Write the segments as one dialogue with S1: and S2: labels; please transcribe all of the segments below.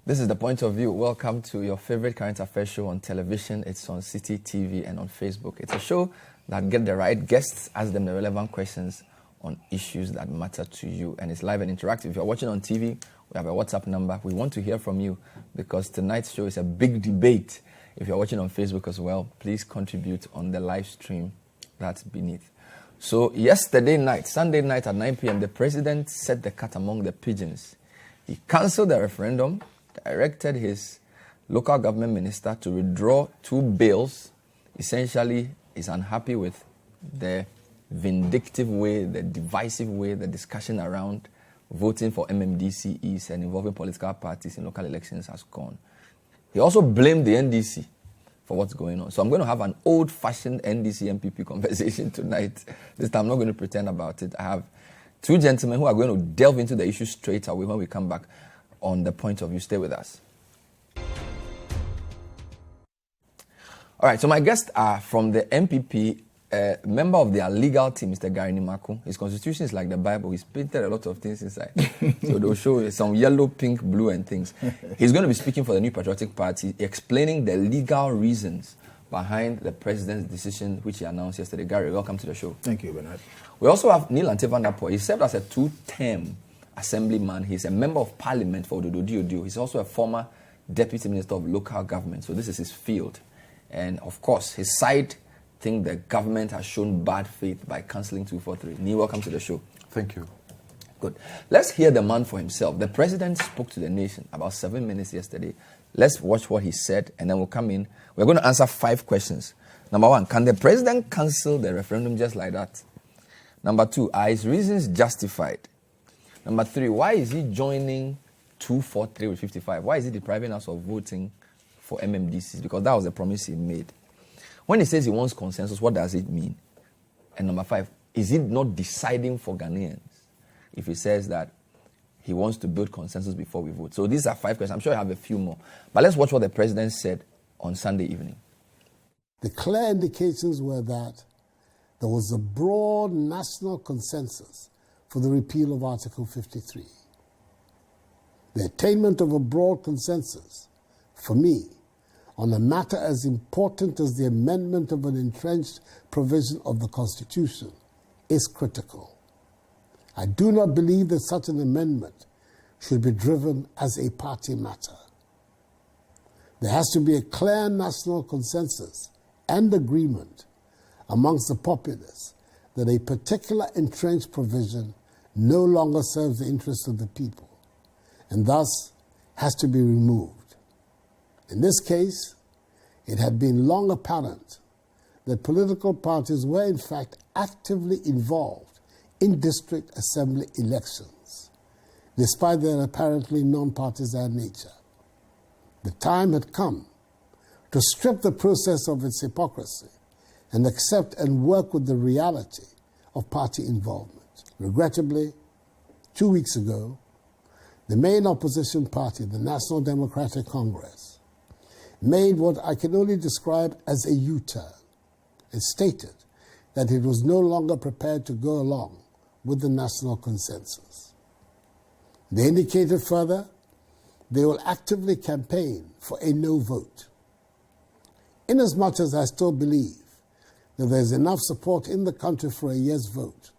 S1: This is The Point of View. Welcome to your favorite current affairs show on television. It's on Citi TV and on Facebook. It's a show that gets the right guests, ask them the relevant questions on issues that matter to you. And it's live and interactive. If you're watching on TV, we have a WhatsApp number. We want to hear from you because tonight's show is a big debate. If you're watching on Facebook as well, please contribute on the live stream that's beneath. So yesterday night, Sunday night at 9 p.m., the president set the cat among the pigeons. He cancelled the referendum, directed his local government minister to withdraw 2 bills. Essentially, he's unhappy with the vindictive way, the divisive way, the discussion around voting for MMDCEs and involving political parties in local elections has gone. He also blamed the NDC for what's going on. So I'm going to have an old-fashioned NDC MPP conversation tonight. This time I'm not going to pretend about it. I have 2 gentlemen who are going to delve into the issue straight away when we come back on The Point of View. Stay with us. All right, so my guests are from the MPP, member of their legal team, Mr. Gary Nimako. His constitution is like the Bible. He's painted a lot of things inside. So they'll show some yellow, pink, blue, and things. He's going to be speaking for the New Patriotic Party, explaining the legal reasons behind the president's decision, which he announced yesterday. Gary, welcome to the show.
S2: Thank you, Bernard.
S1: We also have Nii Lante Vanderpuye. He served as a 2-term assemblyman. He's a member of parliament for Odododiodoo. He's also a former deputy minister of local government. So this is his field. And of course, his side think the government has shown bad faith by cancelling 243. Nii, welcome to the show.
S2: Thank you.
S1: Good. Let's hear the man for himself. The president spoke to the nation about 7 minutes yesterday. Let's watch what he said, and then we'll come in. We're going to answer 5 questions. Number 1, can the president cancel the referendum just like that? Number 2, are his reasons justified? Number 3, why is he joining 243 with 55? Why is he depriving us of voting for MMDCs? Because that was the promise he made. When he says he wants consensus, what does it mean? And number 5, is he not deciding for Ghanaians if he says that he wants to build consensus before we vote? So these are 5 questions. I'm sure I have a few more. But let's watch what the president said on Sunday evening.
S3: The clear indications were that there was a broad national consensus for the repeal of Article 53. The attainment of a broad consensus, for me, on a matter as important as the amendment of an entrenched provision of the Constitution is critical. I do not believe that such an amendment should be driven as a party matter. There has to be a clear national consensus and agreement amongst the populace that a particular entrenched provision no longer serves the interests of the people and thus has to be removed. In this case, it had been long apparent that political parties were in fact actively involved in district assembly elections, despite their apparently non-partisan nature. The time had come to strip the process of its hypocrisy and accept and work with the reality of party involvement. Regrettably, 2 weeks ago, the main opposition party, the National Democratic Congress, made what I can only describe as a U-turn and stated that it was no longer prepared to go along with the national consensus. They indicated further they will actively campaign for a no vote. Inasmuch as I still believe that there is enough support in the country for a yes vote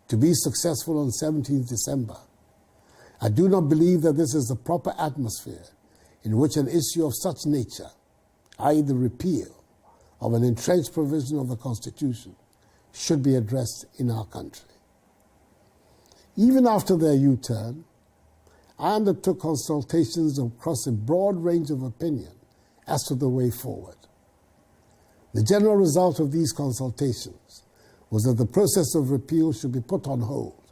S3: to be successful on 17th December, I do not believe that this is the proper atmosphere in which an issue of such nature, i.e. the repeal of an entrenched provision of the Constitution, should be addressed in our country. Even after their U-turn, I undertook consultations across a broad range of opinion as to the way forward. The general result of these consultations was that the process of repeal should be put on hold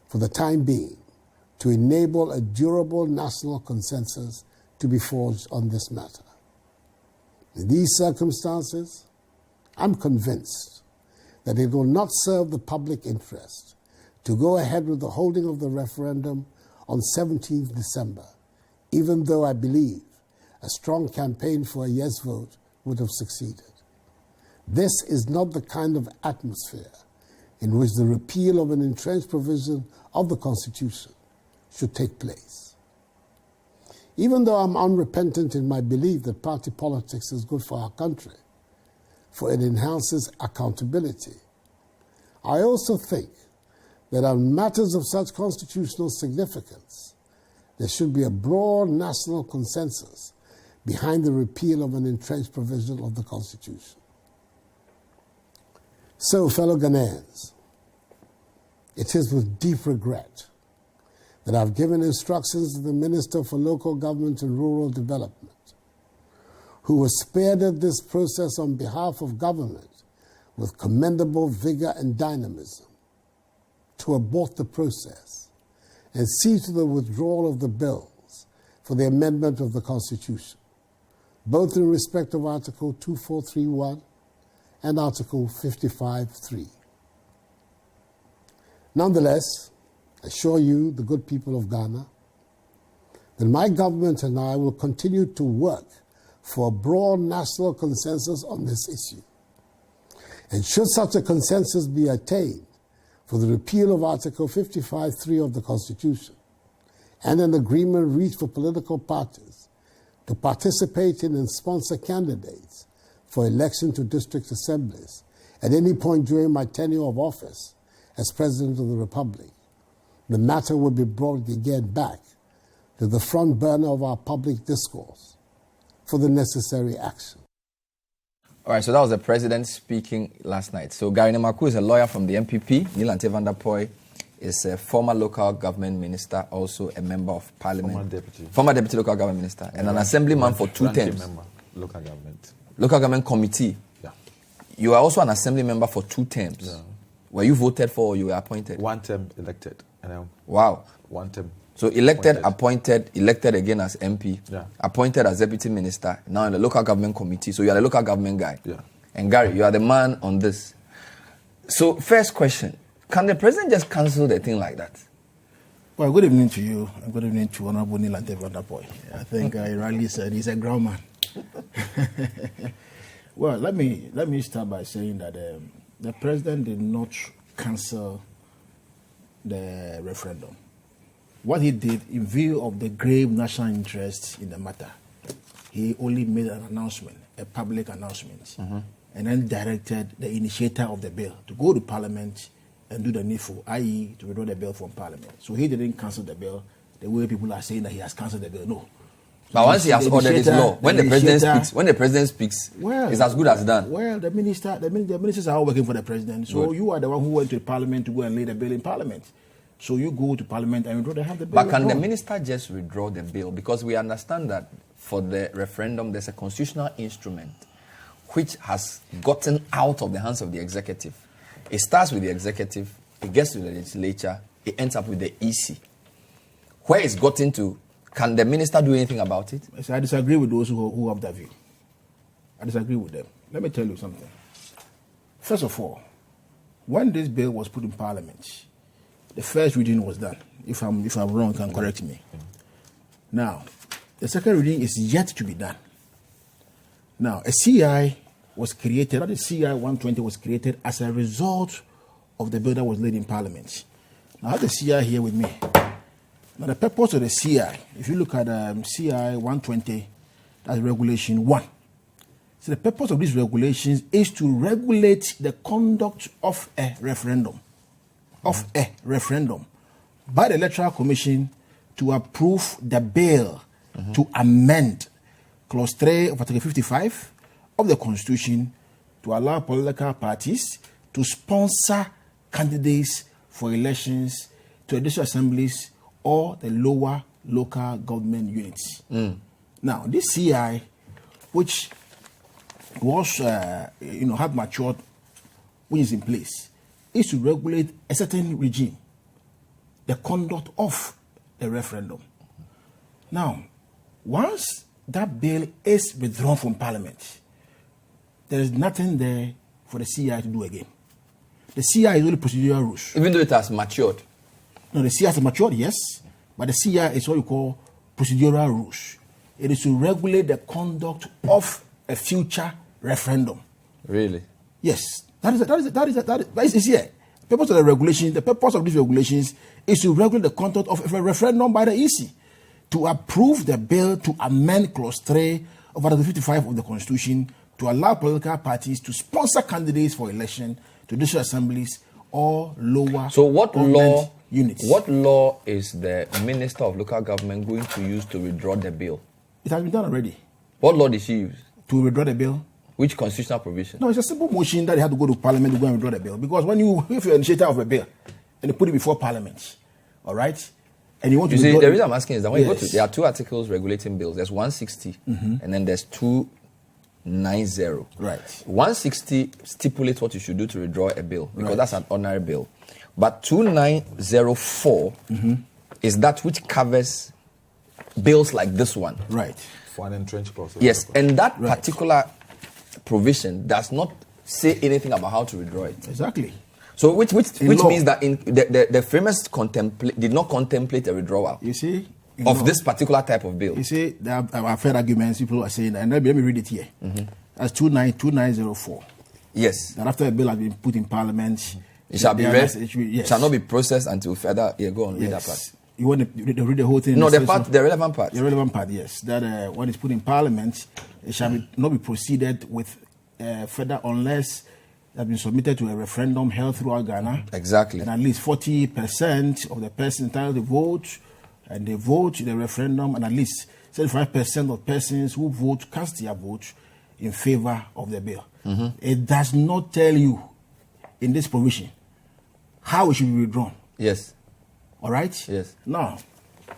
S3: for the time being to enable a durable national consensus to be forged on this matter. In these circumstances, I'm convinced that it will not serve the public interest to go ahead with the holding of the referendum on 17th December, even though I believe a strong campaign for a yes vote would have succeeded. This is not the kind of atmosphere in which the repeal of an entrenched provision of the Constitution should take place. Even though I'm unrepentant in my belief that party politics is good for our country, for it enhances accountability, I also think that on matters of such constitutional significance, there should be a broad national consensus behind the repeal of an entrenched provision of the Constitution. So, fellow Ghanaians, it is with deep regret that I've given instructions to the Minister for Local Government and Rural Development, who has spearheaded this process on behalf of government with commendable vigor and dynamism, to abort the process and see to the withdrawal of the bills for the amendment of the Constitution, both in respect of Article 2431 and Article 55.3. Nonetheless, I assure you, the good people of Ghana, that my government and I will continue to work for a broad national consensus on this issue. And should such a consensus be attained for the repeal of Article 55.3 of the Constitution and an agreement reached for political parties to participate in and sponsor candidates for election to district assemblies at any point during my tenure of office as President of the Republic, the matter will be brought again back to the front burner of our public discourse for the necessary action.
S1: All right, so that was the president speaking last night. So Gary Nimako is a lawyer from the MPP. Nii Lante Vanderpuye is a former local government minister, also a member of parliament. Former deputy local government minister, and an assemblyman for 2 terms.
S2: Member, local government.
S1: Local government committee.
S2: Yeah.
S1: You are also an assembly member for 2 terms.
S2: Yeah.
S1: Were you voted for or you were appointed?
S2: 1 term elected.
S1: Wow.
S2: 1 term.
S1: So elected, appointed, elected again as MP,
S2: yeah.
S1: Appointed as deputy minister, now in the local government committee. So you are the local government guy.
S2: Yeah.
S1: And Gary, you are the man on this. So first question, can the president just cancel the thing like that?
S4: Well, good evening to you, and good evening to Honorable Nii Lante Vanderpuye. I think he rightly said he's a ground man. Well, let me start by saying that the president did not cancel the referendum. What he did, in view of the grave national interest in the matter, he only made an announcement, a public announcement, and then directed the initiator of the bill to go to Parliament and do the needful, i.e. to withdraw the bill from Parliament. So he didn't cancel the bill the way people are saying that he has cancelled the bill. No.
S1: But once he has ordered his law, when the president speaks, well, it's as good as done.
S4: Well, the ministers are all working for the president. So you are the one who went to Parliament to go and lay the bill in Parliament. So you go to Parliament and withdraw, they have the bill.
S1: But can the minister just withdraw the bill? Because we understand that for the referendum, there's a constitutional instrument which has gotten out of the hands of the executive. It starts with the executive, it gets to the legislature, it ends up with the EC. Where it's gotten to, can the minister do anything about it?
S4: I disagree with those who have that view. I disagree with them. Let me tell you something. First of all, when this bill was put in Parliament, the first reading was done. If I'm wrong, you can correct me. Now, the second reading is yet to be done. Now, a CI was created, that is CI 120 was created as a result of the bill that was laid in Parliament. Now, I have the CI here with me. Now, the purpose of the CI, if you look at CI 120, that's Regulation 1. So the purpose of these regulations is to regulate the conduct of a referendum. By the Electoral Commission to approve the bill to amend Clause 3 of Article 55 of the Constitution to allow political parties to sponsor candidates for elections to the district assemblies or the lower local government units. Now, this CI, which was had matured, which is in place, is to regulate a certain regime, the conduct of the referendum. Now, once that bill is withdrawn from Parliament, there is nothing there for the CI to do again. The CI is only procedural rules.
S1: Even though it has matured?
S4: No, the CI has matured, yes, but the CI is what you call procedural rules. It is to regulate the conduct of a future referendum.
S1: Really?
S4: Yes. That is here. The purpose of these regulations is to regulate the conduct of a referendum by the EC to approve the bill to amend Clause 3 of Article 55 of the Constitution to allow political parties to sponsor candidates for election to district assemblies or lower
S1: So what law
S4: units.
S1: What law is the Minister of Local Government going to use to withdraw the bill?
S4: It has been done already.
S1: What law did she use?
S4: To withdraw the bill?
S1: Which constitutional provision?
S4: No, it's a simple motion that they have to go to Parliament to go and withdraw the bill. Because if you're an initiator of a bill and you put it before Parliament, all right, and you want to
S1: see, the reason I'm asking is that when you go to, there are 2 articles regulating bills. There's 160 and then there's 290.
S4: Right.
S1: 160 stipulates what you should do to withdraw a bill because that's an ordinary bill. But 2904 is that which covers bills like this one.
S4: Right.
S2: For an entrenched clause.
S1: Yes, and that particular provision does not say anything about how to withdraw it.
S4: Exactly.
S1: So which means that the framers did not contemplate a withdrawal.
S4: You see?
S1: Of this particular type of bill.
S4: You see, there are fair arguments people are saying, and let me read it here. That's 2904.
S1: Yes.
S4: That after a bill has been put in Parliament,
S1: it shall be read.
S4: Yes.
S1: Shall not be processed until further. Yeah, go on, read that part.
S4: You want to read the whole thing?
S1: No, the relevant part.
S4: The relevant part, yes. That when it's put in Parliament, it shall not be proceeded with further unless it has been submitted to a referendum held throughout Ghana.
S1: Exactly.
S4: And at least 40% of the persons entitled to vote, and they vote in the referendum, and at least 75% of persons who vote cast their vote in favor of the bill. It does not tell you in this provision how it should be withdrawn.
S1: Yes.
S4: All right?
S1: Yes.
S4: Now,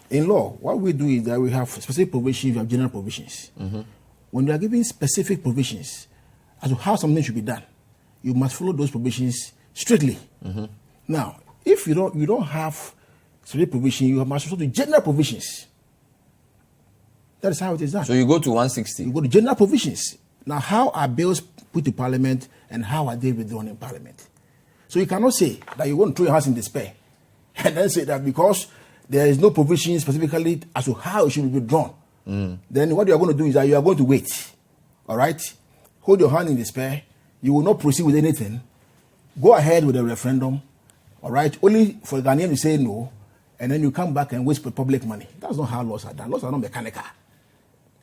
S4: in law, what we do is that we have specific provisions, we have general provisions. When we are giving specific provisions as to how something should be done, you must follow those provisions strictly. Now, if you don't have specific provision, you must follow the general provisions. That is how it is done.
S1: So you go to 160.
S4: You go to general provisions. Now, how are bills put to Parliament and how are they withdrawn in Parliament? So you cannot say that you want to throw your hands in despair and then say that because there is no provision specifically as to how it should be withdrawn, then what you are going to do is that you are going to wait. All right? Hold your hand in despair. You will not proceed with anything. Go ahead with the referendum. All right? Only for the Ghanaian to say no, and then you come back and waste public money. That's not how laws are done. Laws are not mechanical.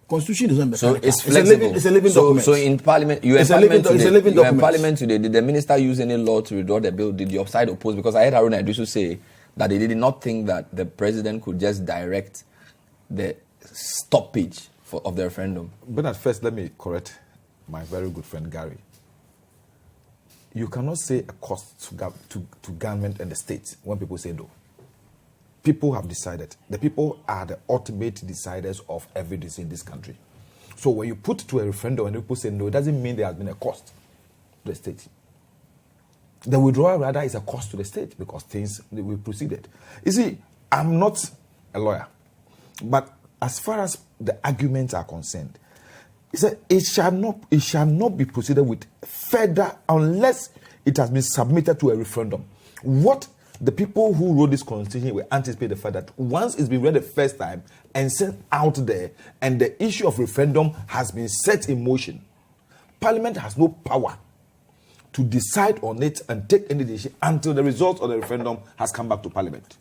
S4: Constitution is not mechanical.
S1: So it's flexible.
S4: It's a living document.
S1: So in Parliament, you are in Parliament today. Did the minister use any law to withdraw the bill? Did your side oppose? Because I heard Haruna Idrisu say that they did not think that the president could just direct the stoppage of the referendum.
S2: But at first, let me correct my very good friend Gary. You cannot say a cost to government and the state when people say no. People have decided. The people are the ultimate deciders of every decision in this country. So when you put to a referendum and people say no, it doesn't mean there has been a cost to the state. The withdrawal rather is a cost to the state because things we proceeded. You see, I'm not a lawyer, but as far as the arguments are concerned, it shall not be proceeded with further unless it has been submitted to a referendum. What the people who wrote this constitution will anticipate the fact that once it's been read the first time and sent out there, and the issue of referendum has been set in motion, Parliament has no power to decide on it and take any decision until the result of the referendum has come back to Parliament.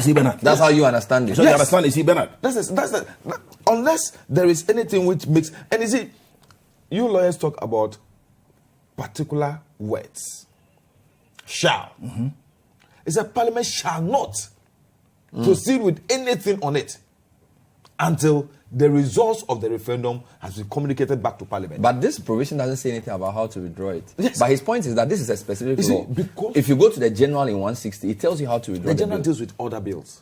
S4: See, Bernard,
S1: that's how you understand it.
S4: So you understand it, see, Bernard?
S2: Unless there is anything which makes... And you see, you lawyers talk about particular words. Shall. It's a Parliament shall not proceed with anything on it until the results of the referendum has been communicated back to Parliament.
S1: But this provision doesn't say anything about how to withdraw it.
S2: Yes.
S1: But his point is that this is a specific law.
S2: Because
S1: if you go to the general in 160, it tells you how to withdraw
S2: the general
S1: bill.
S2: deals with other bills.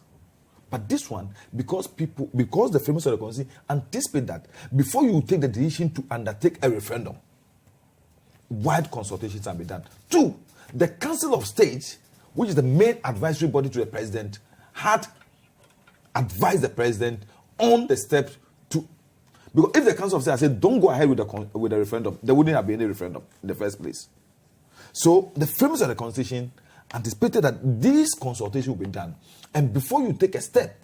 S2: But this one, because the framers of the Constitution anticipate that before you take the decision to undertake a referendum, wide consultations have been done. 2, the Council of State, which is the main advisory body to the president, had advised the president on the steps to... Because if the Council of State had said, don't go ahead with the referendum, there wouldn't have been any referendum in the first place. So the framers of the Constitution anticipated that these consultations will be done. And before you take a step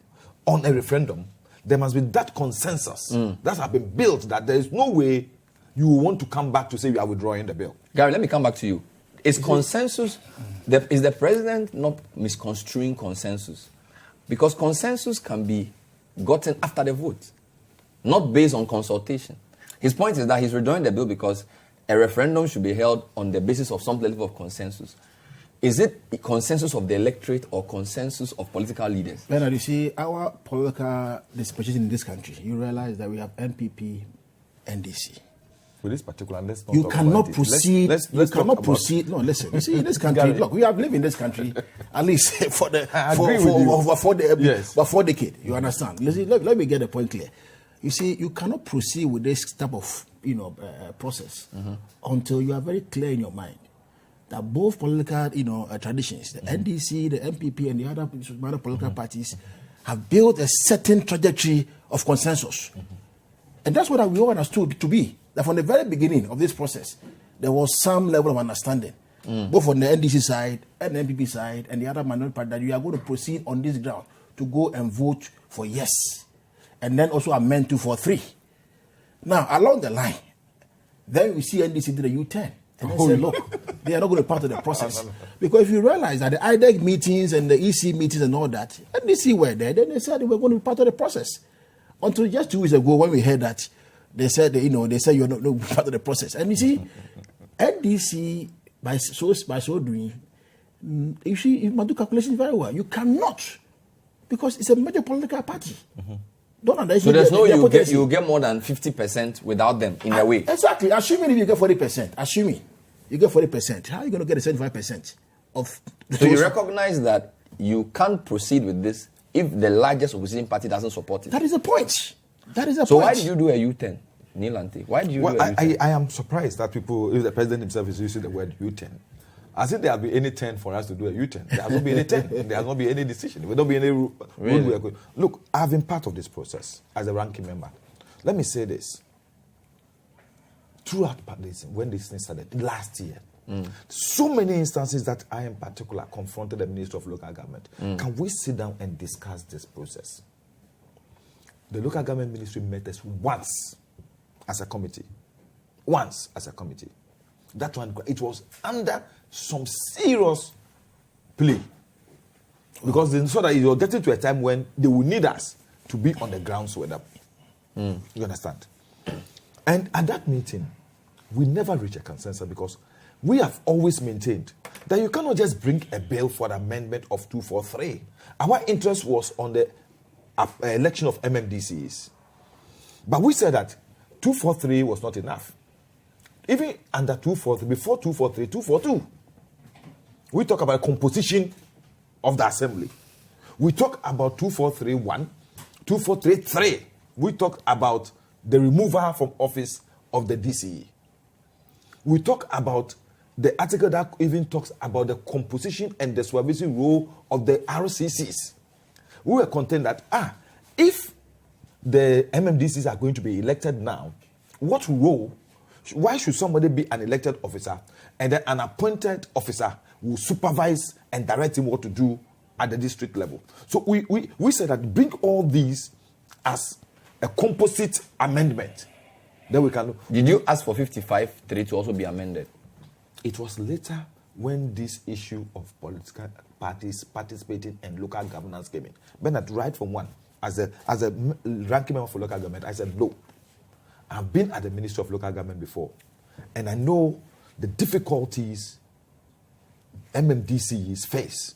S2: on a referendum, there must be that consensus that has been built that there is no way you want to come back to say you are withdrawing the bill.
S1: Gary, let me come back to you. Is consensus... Is the president not misconstruing consensus? Because consensus can be gotten after the vote, not based on consultation. His point is that he's withdrawing the bill because a referendum should be held on the basis of some level of consensus. Is it a consensus of the electorate or consensus of political leaders?
S4: Bernard, you see, our political disposition in this country, you realize that we have MPP, NDC.
S2: With this particular, let's not
S4: you
S2: talk
S4: cannot
S2: about
S4: proceed.
S2: Let's
S4: you cannot
S2: talk
S4: proceed. No, listen. You see, in this country, look, we have lived in this country at least for the for decade. You understand? Listen, let me get the point clear. You see, you cannot proceed with this type of process until you are very clear in your mind that both political traditions, the NDC, the MPP, and the other political parties have built a certain trajectory of consensus, and that's what we all understood to be. That from the very beginning of this process, there was some level of understanding, both on the NDC side and the MPP side and the other minority party, that you are going to proceed on this ground to go and vote for yes, and then also amend 243. Now, along the line, then we see NDC did a U-turn and they said, look, they are not going to be part of the process. Because if you realize that the IDEC meetings and the EC meetings and all that, NDC were there, then they said they were going to be part of the process. Until just 2 weeks ago when we heard that, they said you're not part of the process. And you see, NDC, by so doing, you see, you must do calculations very well. You cannot, because it's a major political party. Don't understand.
S1: So you get more than 50% without them in a way.
S4: Exactly. Assuming if you get 40%, assuming you get 40%, how are you going to get the 75% of?
S1: So you recognize that you can't proceed with this if the largest opposition party doesn't support it.
S4: That is the point.
S1: So why did you do a U-turn, Nii Lante? Why did you do a U-turn?
S2: I am surprised that people, if the president himself is using the word U-turn, as if there will be any turn for us to do a U-turn. There has not been any turn. There has not been any decision. There will not be any rule.
S1: Really?
S2: Look, I've been part of this process as a ranking member. Let me say this. Throughout Partisan, when this thing started last year, so many instances that I in particular confronted the Minister of Local Government. Can we sit down and discuss this process? The Local Government Ministry met us once as a committee. Once as a committee. That one, it was under some serious play. Because they saw that it was getting to a time when they would need us to be on the grounds with them. You understand? And at that meeting, we never reached a consensus because we have always maintained that you cannot just bring a bill for the amendment of 243. Our interest was on the election of MMDCs. But we said that 243 was not enough. Even under 243, before 243, 242, we talk about composition of the assembly. We talk about 243-1, 243-3. We talk about the removal from office of the DCE. We talk about the article that even talks about the composition and the supervisory role of the RCCs. We were content that, if the MMDCs are going to be elected now, what role, why should somebody be an elected officer and then an appointed officer will supervise and direct him what to do at the district level? So we said that bring all these as a composite amendment. Then we can.
S1: Did you ask for 55-3 to also be amended?
S2: It was later when this issue of political parties participating in local governance came in. Bernard, right from one, as a ranking member for local government, I said, no. I've been at the Ministry of Local Government before, and I know the difficulties MMDCs face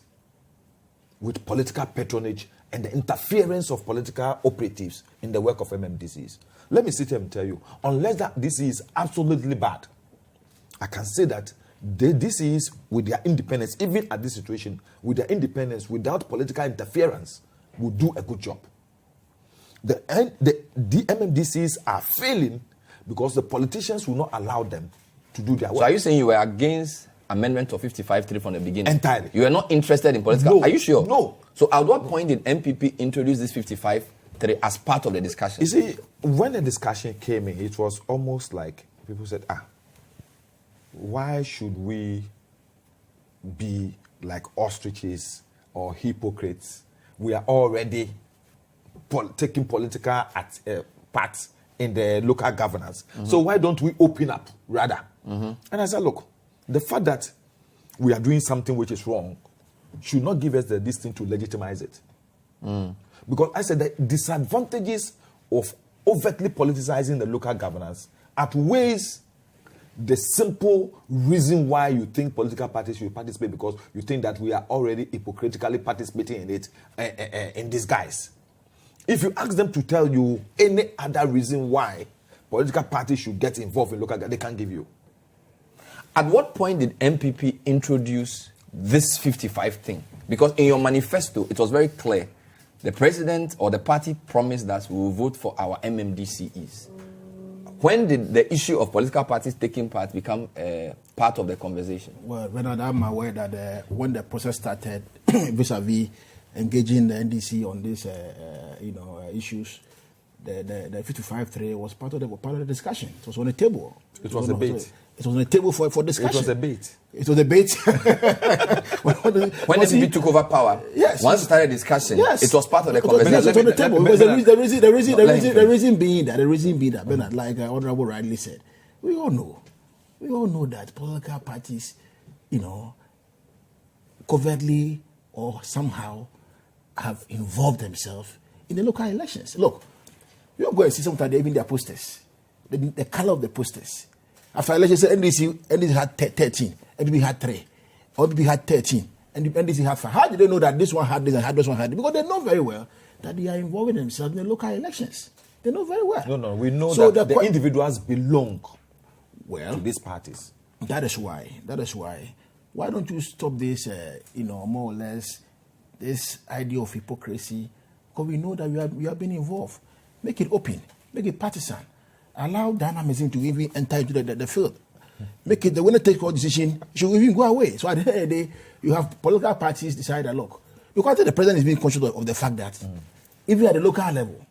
S2: with political patronage and the interference of political operatives in the work of MMDCs. Let me sit here and tell you, unless that DC is absolutely bad, I can say that the DCs, with their independence, even at this situation, with their independence, without political interference, will do a good job. The MMDCs are failing because the politicians will not allow them to do their work.
S1: So are you saying you were against amendment of 55-3 from the beginning?
S2: Entirely.
S1: You were not interested in political?
S2: No.
S1: Are you sure?
S2: No.
S1: So at what point did MPP introduce this 55-3 as part of the discussion?
S2: You see, when the discussion came in, it was almost like people said, why should we be like ostriches or hypocrites? We are already taking political part in the local governance. So why don't we open up rather? And I said, look, the fact that we are doing something which is wrong should not give us the distance to legitimize it. Because I said the disadvantages of overtly politicizing the local governance outweighs the simple reason why you think political parties should participate, because you think that we are already hypocritically participating in it in disguise. If you ask them to tell you any other reason why political parties should get involved in local government, they can't give you.
S1: At what point did MPP introduce this 55 thing? Because in your manifesto, it was very clear. The president or the party promised that we will vote for our MMDCEs. When did the issue of political parties taking part become part of the conversation?
S4: Well, Bernard, I'm aware that when the process started vis-a-vis engaging the NDC on these issues, the 55-3 was part of the discussion. It was on the table.
S2: It was a bait.
S4: It was on the table for discussion.
S2: It was a bait.
S4: It was a bait.
S1: When the NPP took over power,
S4: yes,
S1: once you started discussion,
S4: yes,
S1: it was part of the conversation.
S4: It was on the table. Because the reason being that, Bernard, like Honorable rightly said, we all know that political parties, covertly or somehow have involved themselves in the local elections. Look, you go and see sometimes even their posters, the color of the posters. After elections, NDC had 13, NDP had 3, ODP had 13, and NDC had 5. How did they know that this one had this and this one had this? Because they know very well that they are involving themselves in the local elections. They know very well.
S2: No, we know so that the individuals belong to these parties.
S4: That is why. Why don't you stop this, more or less, this idea of hypocrisy? Because we know that we have been involved. Make it open. Make it partisan. Allow dynamism to even enter into the field. Make it the winner take all decision should even go away. So at the end of the day, you have political parties decide that, look, because the president is being conscious of the fact that even at the local level,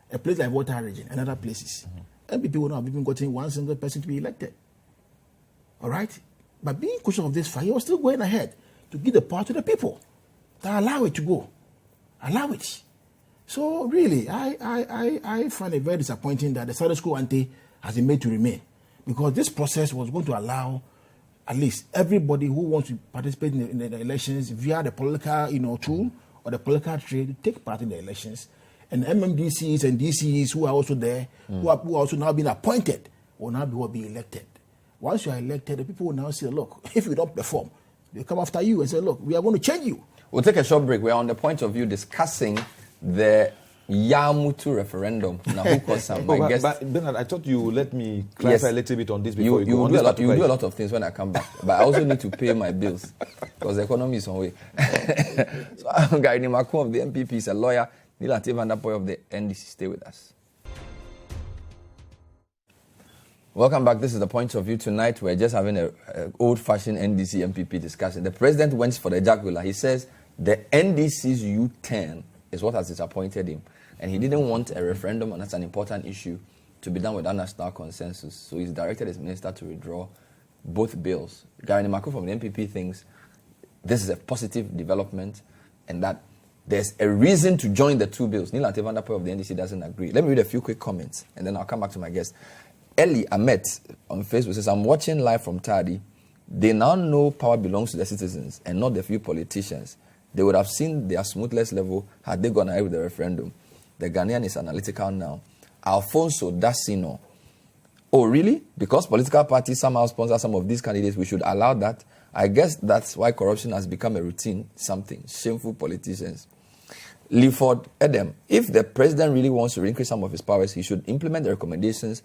S4: a place like Water Region and other places, MPP will not have even gotten one single person to be elected. All right? But being conscious of this fact, he was still going ahead to give the power to the people, to allow it to go. Allow it. So really, I find it very disappointing that the status quo ante has been made to remain, because this process was going to allow at least everybody who wants to participate in the elections via the political tool or the political trade to take part in the elections, and MMDCs and DCs who are also there, who are also now being appointed, will now be elected. Once you are elected, the people will now say, look, if you don't perform, they come after you and say, look, we are going to change you.
S1: We'll take a short break. We are on the point of view discussing the yaamutu referendum. Now, who caused some?
S2: But Bernard, I thought you would let me clarify a little bit on this before you go on.
S1: You do a lot of things when I come back, but I also need to pay my bills because the economy is on way. So I'm Guy Nimako of the MPP, is a lawyer. Nii Lante Vanderpuye of the NDC. Stay with us. Welcome back. This is the point of view. Tonight, we're just having an old-fashioned NDC MPP discussion. The president went for the jugular. He says the NDC's U-turn is what has disappointed him. And he didn't want a referendum, and that's an important issue, to be done without national consensus. So he's directed his minister to withdraw both bills. Nimako from the MPP thinks this is a positive development and that there's a reason to join the two bills. Nii Lante Vanderpuye of the NDC doesn't agree. Let me read a few quick comments, and then I'll come back to my guest. Eli Ahmed on Facebook says, I'm watching live from Tadi. They now know power belongs to the citizens and not the few politicians. They would have seen their smoothness level had they gone ahead with the referendum. The Ghanaian is analytical now. Alfonso Dassino. Oh, really? Because political parties somehow sponsor some of these candidates, we should allow that? I guess that's why corruption has become a routine something. Shameful politicians. Leaford Edem. If the president really wants to increase some of his powers, he should implement the recommendations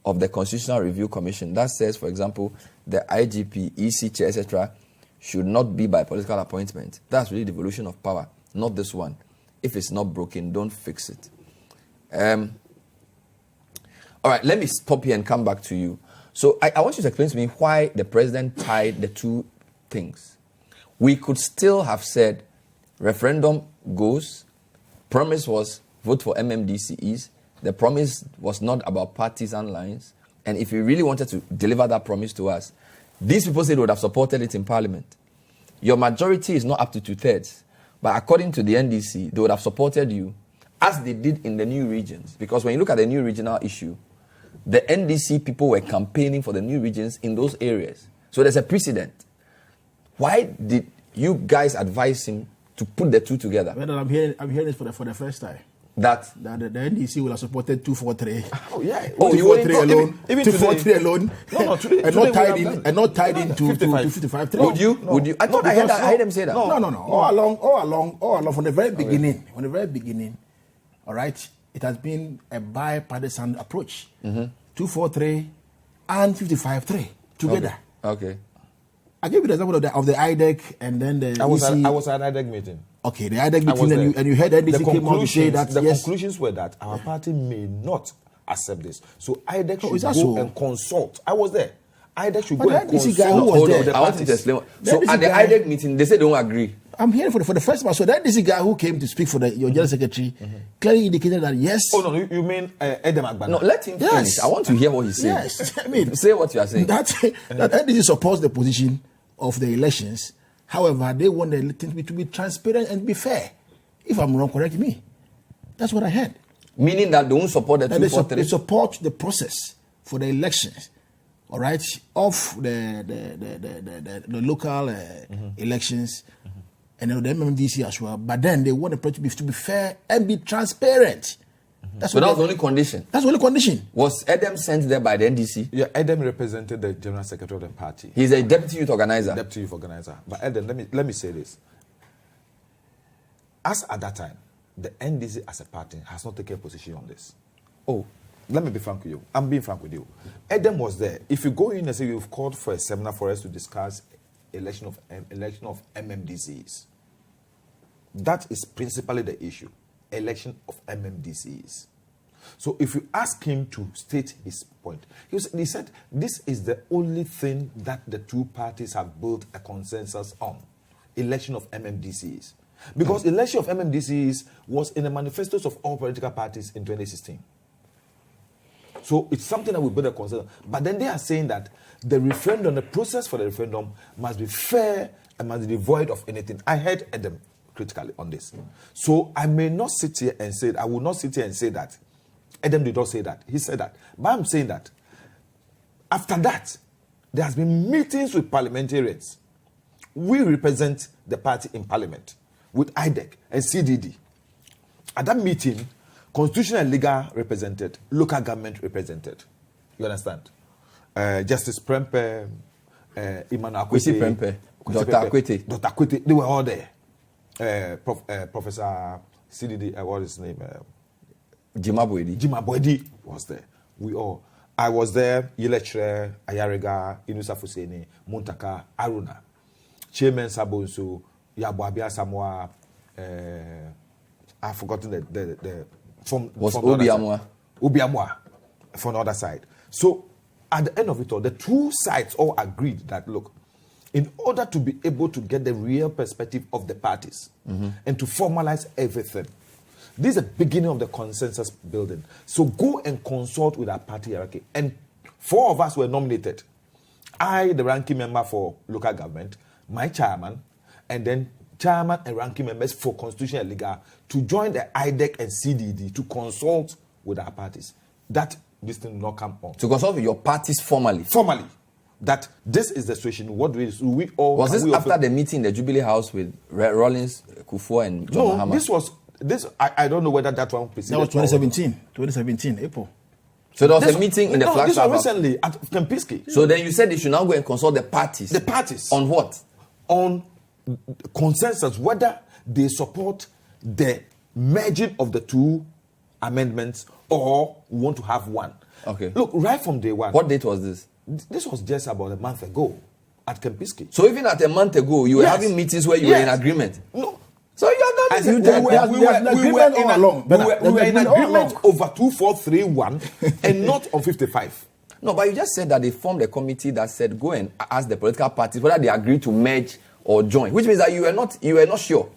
S1: of the Constitutional Review Commission. That says, for example, the IGP, EC chair, etc., should not be by political appointment. That's really devolution of power, not this one. If it's not broken, don't fix it. All right, let me stop here and come back to you. So I want you to explain to me why the president tied the two things. We could still have said referendum goes, promise was vote for MMDCEs, the promise was not about partisan lines, and if you really wanted to deliver that promise to us, these people said they would have supported it in Parliament. Your majority is not up to 2/3, but according to the NDC, they would have supported you as they did in the new regions. Because when you look at the new regional issue, the NDC people were campaigning for the new regions in those areas. So there's a precedent. Why did you guys advise him to put the two together.
S4: Well, I'm hearing it for the first time.
S1: That
S4: the NDC will have supported 243.
S2: Oh yeah.
S1: Oh,
S4: 243 alone.
S2: Even
S4: 243 alone.
S2: No, today,
S4: and not tied into 55.
S1: Would you? I thought I heard them say that.
S4: No. All along from the very beginning, all right, it has been a bipartisan approach. 243 and 55-3 together.
S1: Okay.
S4: I give you the example of the IDEC and then the
S2: I was
S4: EC.
S2: at IDEC meeting.
S4: Okay, the IDEC meeting, and you heard NDC came out to say that
S2: the conclusions were that our party may not accept this. So IDEC should go and consult. I was there. IDEC should go and consult.
S1: Hold on, I want you to explain. So at the IDEC meeting, they said they don't agree.
S4: I'm hearing for the first time. So that this guy who came to speak for your general secretary clearly indicated that yes.
S2: Oh no, you mean Edem Agbana?
S1: No, let him finish. I want to hear what he's saying.
S4: Yes, I mean,
S1: say what you are saying.
S4: That NDC supports the position of the elections. However, they want the things to be transparent and be fair. If I'm wrong, correct me. That's what I heard.
S1: Meaning that they won't support the 243?
S4: They support the process for the elections, all right, of the local elections and the MMDC as well. But then they want the process to be fair and be transparent.
S1: That's so that was the only condition?
S4: That's the only condition.
S1: Was Edem sent there by the NDC?
S2: Yeah, Edem represented the general secretary of the party.
S1: He's a deputy youth organizer.
S2: Deputy youth organizer. But Edem, let me say this. As at that time, the NDC as a party has not taken a position on this. Oh, let me be frank with you. I'm being frank with you. Edem was there. If you go in and say you've called for a seminar for us to discuss election of MMDCs, that is principally the issue. Election of MMDCs. So if you ask him to state his point, he said this is the only thing that the two parties have built a consensus on, election of MMDCs. Because election of MMDCs was in the manifestos of all political parties in 2016. So it's something that we build a consensus. But then they are saying that the referendum, the process for the referendum must be fair and must be devoid of anything. I heard Edem critically on this. So I may not sit here and say, I will not sit here and say that. Edem did not say that. He said that. But I'm saying that after that, there has been meetings with parliamentarians. We represent the party in parliament with IDEC and CDD. At that meeting, constitutional and legal represented, local government represented. You understand? Justice Prempe, Emmanuel Akwete,
S1: Dr.
S2: Akwete, they were all there. Professor CDD, what is his name? Jimabwedi was there. We all. I was there. Yeletre, Ayarega, Inusa Fuseni, Muntaka, Aruna, Chairman Sabonso, Yabuabia Samoa. I've forgotten the from Obiamwa from the other side. So at the end of it all, the two sides all agreed that look, in order to be able to get the real perspective of the parties and to formalize everything, this is the beginning of the consensus building. So go and consult with our party hierarchy. And 4 of us were nominated. I, the ranking member for local government, my chairman, and then chairman and ranking members for constitutional and legal to join the IDEC and CDD to consult with our parties. That this thing will not come on.
S1: To consult with your parties formally?
S2: Formally. That this is the situation. What do we all...
S1: Was this after the meeting in the Jubilee House with Rollins, Kufuor and John Mahama? I don't know whether that one preceded.
S4: That was 2017, April.
S1: So there was a meeting in the flagship.
S2: This was recently at Kempiski.
S1: So then you said they should now go and consult the parties.
S2: The parties.
S1: On what?
S2: On consensus, whether they support the merging of the two amendments or want to have one.
S1: Okay.
S2: Look, right from day one.
S1: What date was this?
S2: This was just about a month ago at Kempiski.
S1: So even at a month ago, you were having meetings where you were in agreement?
S2: No.
S1: So you have done
S2: this. We were in agreement over 2431 and not on 55.
S1: No, but you just said that they formed a committee that said go and ask the political parties whether they agree to merge or join, which means that you were not sure.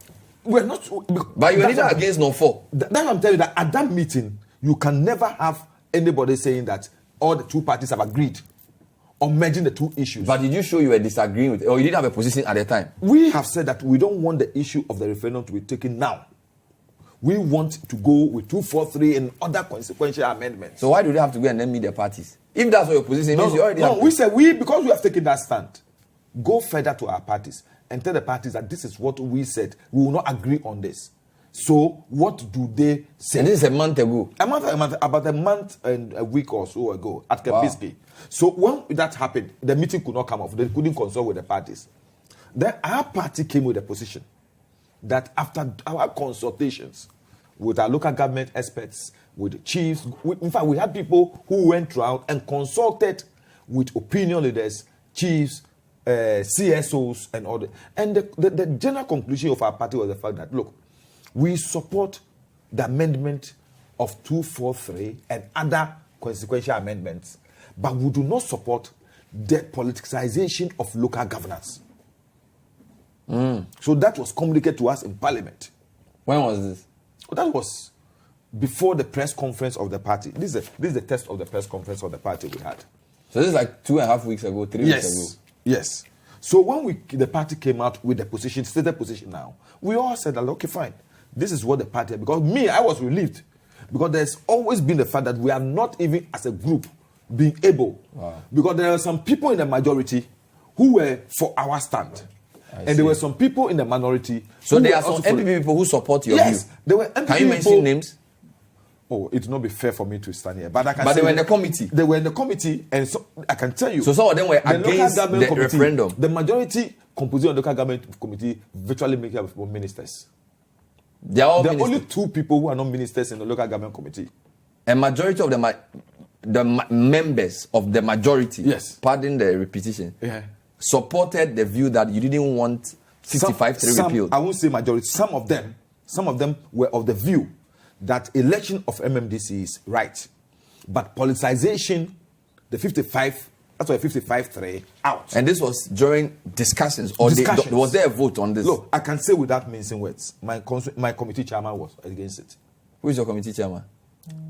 S2: We're not.
S1: But you were neither against nor for.
S2: That I'm telling you that at that meeting, you can never have anybody saying that all the two parties have agreed on merging the two issues.
S1: But did you show you were disagreeing with, or you didn't have a position at the time?
S2: We have said that we don't want the issue of the referendum to be taken now. We want to go with 243 and other consequential amendments.
S1: So why do they have to go and then meet the parties? If that's what your position means, you already have.
S2: We said because we have taken that stand, go further to our parties and tell the parties that this is what we said. We will not agree on this. So what do they say?
S1: And this is a month ago.
S2: About a month and a week or so ago at Kepiski. Wow. So when that happened, the meeting could not come off. They couldn't consult with the parties. Then our party came with a position that after our consultations with our local government experts, with the chiefs, in fact, we had people who went around and consulted with opinion leaders, chiefs, CSOs, and all that. And the general conclusion of our party was the fact that, look, we support the amendment of 243 and other consequential amendments, but we do not support the politicization of local governance. So that was communicated to us in Parliament.
S1: When was this?
S2: That was before the press conference of the party. This is the test of the press conference of the party we had.
S1: So this is like 2.5 weeks ago, 3 weeks ago.
S2: Yes. So when the party came out with the position, stated position now, we all said that, okay, fine. This is what the party, because I was relieved. Because there's always been the fact that we are not even as a group being able. Wow. Because there are some people in the majority who were for our stand. And there were some people in the minority.
S1: So there are some MPP people who support your view.
S2: Yes, there were MPP.
S1: Can you mention names?
S2: Oh, it will not be fair for me to stand here. But I can
S1: But they were in the committee.
S2: They were in the committee, and so I can tell you.
S1: So some of them were against the referendum.
S2: The majority composition of the local government committee virtually make up ministers.
S1: They are all
S2: there are
S1: ministers.
S2: only 2 people who are not ministers in the local government committee.
S1: A majority of the members of the majority,
S2: yes,
S1: pardon the repetition, supported the view that you didn't want 55-3 repealed.
S2: I won't say majority. Some of them were of the view that election of MMDC is right, but politicization, the 55, that's why 55-3 out.
S1: And this was during discussions, or was there a vote on this?
S2: Look, I can say without mincing words, my committee chairman was against it.
S1: Who is your committee chairman?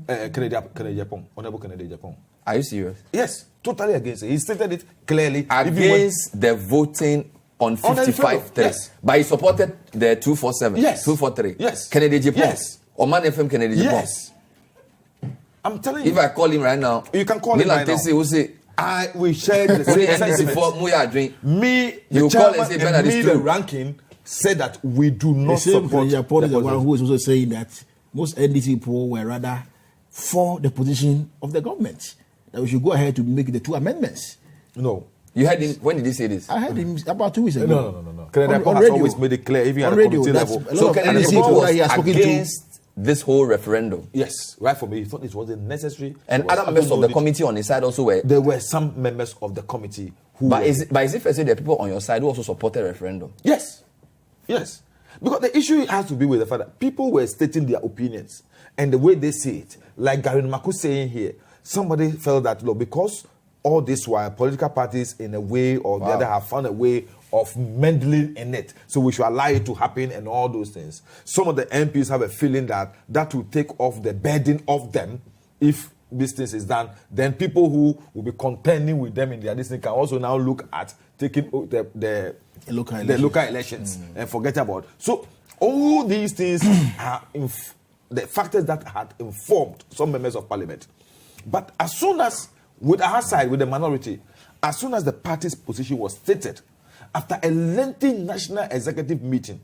S2: Kennedy Japan, Honorable Kennedy Japan.
S1: Are you serious?
S2: Yes, totally against it. He stated it clearly.
S1: Against the voting on 55-3.
S2: Yes.
S1: But he supported the 247.
S2: Yes.
S1: 243.
S2: Yes.
S1: Kennedy Japan.
S2: Yes.
S1: Oman FM Kennedy Japan.
S2: Yes. I'm telling you.
S1: If I call him right now,
S2: you can call him right now.
S1: Will say,
S2: we share the same sentiment. Me, the chairman, and me, the ranking, said that we do not support
S4: Japan. The one who was also saying that most NDC people were rather for the position of the government, that we should go ahead to make the 2 amendments.
S2: No.
S1: You heard him, when did he say this?
S4: I heard him about 2 weeks ago.
S2: No. Kennedy has always made it clear, even at the committee level.
S1: So Kennedy was against this whole referendum.
S2: Yes, right for me. He thought it wasn't necessary.
S1: And other members of the committee on his side also were.
S2: There were some members of the committee who.
S1: But is it fair to say there are people on your side who also supported referendum?
S2: Yes. Because the issue has to be with the fact that people were stating their opinions and the way they see it. Like Gary Nimako saying here, somebody felt that, look, because all this while political parties in a way or the other have found a way of meddling in it, so we should allow it to happen and all those things. Some of the MPs have a feeling that will take off the burden of them if this thing is done. Then people who will be contending with them in their listening can also now look at taking the local elections and forget about it. So all these things are the factors that had informed some members of parliament. But as soon as, with our side, with the minority, as soon as the party's position was stated, after a lengthy national executive meeting,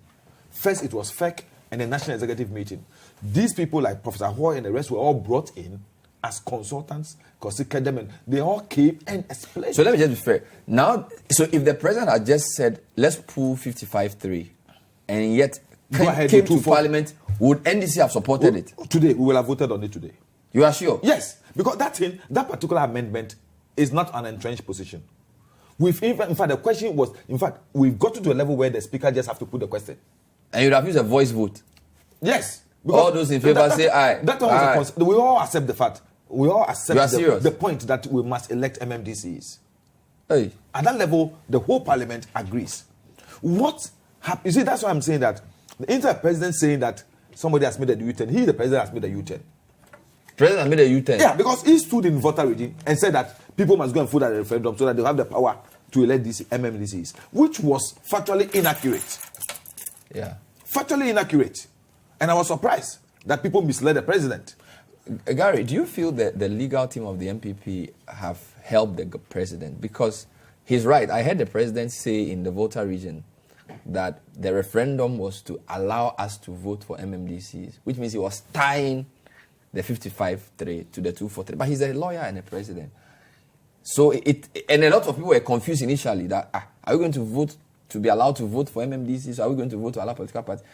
S2: first it was FEC and a national executive meeting, these people like Professor Hoy and the rest were all brought in as consultants, considered them, and they all came and explained.
S1: So let me just be fair. Now, so if the president had just said, let's pull 55-3, and yet came to parliament, would NDC have supported it?
S2: Today, we will have voted on it today.
S1: You are sure?
S2: Yes, because that particular amendment is not an entrenched position. In fact, the question was, we've got to a level where the speaker just have to put the question.
S1: And you'd have used a voice vote?
S2: Yes.
S1: All those in favor say aye.
S2: We all accept the fact. We all accept
S1: the
S2: point that we must elect MMDCs.
S1: Hey.
S2: At that level, the whole parliament agrees. What happens? You see, that's why I'm saying that the inter-president saying that somebody has made a U-turn. The president has made a U-turn.
S1: President made a U-turn?
S2: Yeah, because he stood in voter reading and said that people must go and vote at the referendum so that they have the power to elect these MMDCs, which was factually inaccurate.
S1: Yeah.
S2: Factually inaccurate. And I was surprised that people misled the president.
S1: Gary, do you feel that the legal team of the MPP have helped the president? Because he's right. I heard the president say in the voter region that the referendum was to allow us to vote for MMDCs, which means he was tying the 55-3 to the 243. But he's a lawyer and a president. So and a lot of people were confused initially that, are we going to vote to be allowed to vote for MMDCs? Are we going to vote to allow political parties?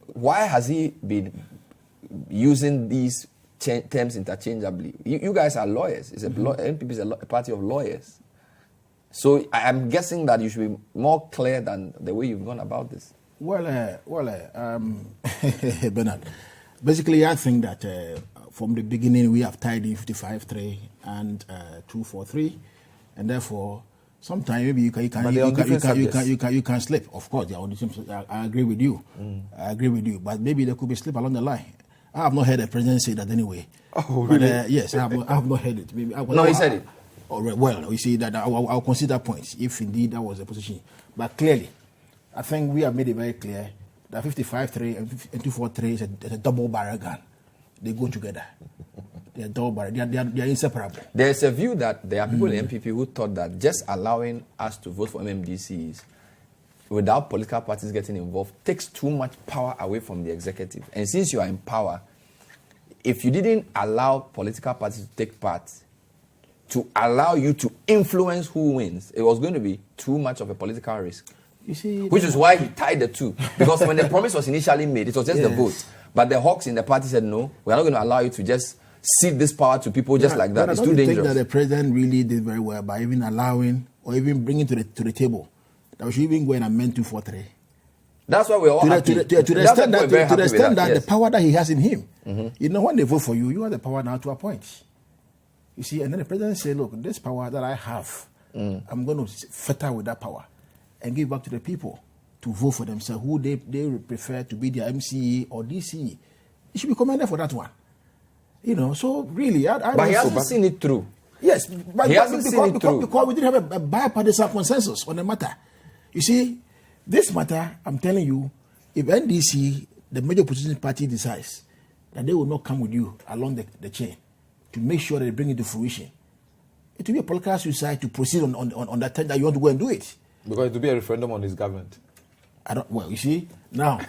S1: Why has he been using these terms interchangeably? You guys are lawyers. NPP is a party of lawyers. So I'm guessing that you should be more clear than the way you've gone about this.
S4: Bernard, basically I think that from the beginning we have tied in 55-3 and 243, and therefore sometimes maybe you can slip. Of course, they are on the same. I agree with you. I agree with you. But maybe there could be slip along the line. I have not heard the president say that anyway.
S2: Oh, really?
S4: But, yes, I have not heard it. Maybe
S1: he said it.
S4: Well, you see that I'll consider points if indeed that was the position. But clearly, I think we have made it very clear that 55-3 and 243 is a double barrel gun. They go together. They are double barrel. They are inseparable.
S1: There's a view that there are people in MPP who thought that just allowing us to vote for MMDCs without political parties getting involved takes too much power away from the executive. And since you are in power, if you didn't allow political parties to take part, to allow you to influence who wins, it was going to be too much of a political risk.
S4: You see,
S1: which is why he tied the two. Because when the promise was initially made, it was just the vote. But the hawks in the party said, no, we're not going to allow you to just cede this power to people just like that. It's too dangerous. I think that the
S4: president really did very well by even allowing or even bringing to the table that we should even go and amend 243.
S1: That's why we're all happy.
S4: To the extent that the power that he has in him, you know, when they vote for you, you have the power now to appoint. You see, and then the president said, look, this power that I have, I'm going to fetter with that power and give back to the people to vote for themselves, who they prefer to be their MCE or DCE. He should be commended for that one. You know, so really,
S1: but he hasn't seen it through.
S4: Yes, but he hasn't seen it through. Because we didn't have a bipartisan consensus on the matter. You see, this matter, I'm telling you, if NDC, the major opposition party, decides that they will not come with you along the chain to make sure that they bring it to fruition, it will be a political suicide to proceed on that time that you want to go and do it.
S2: Because it will be a referendum on his government.
S4: Well, you see, now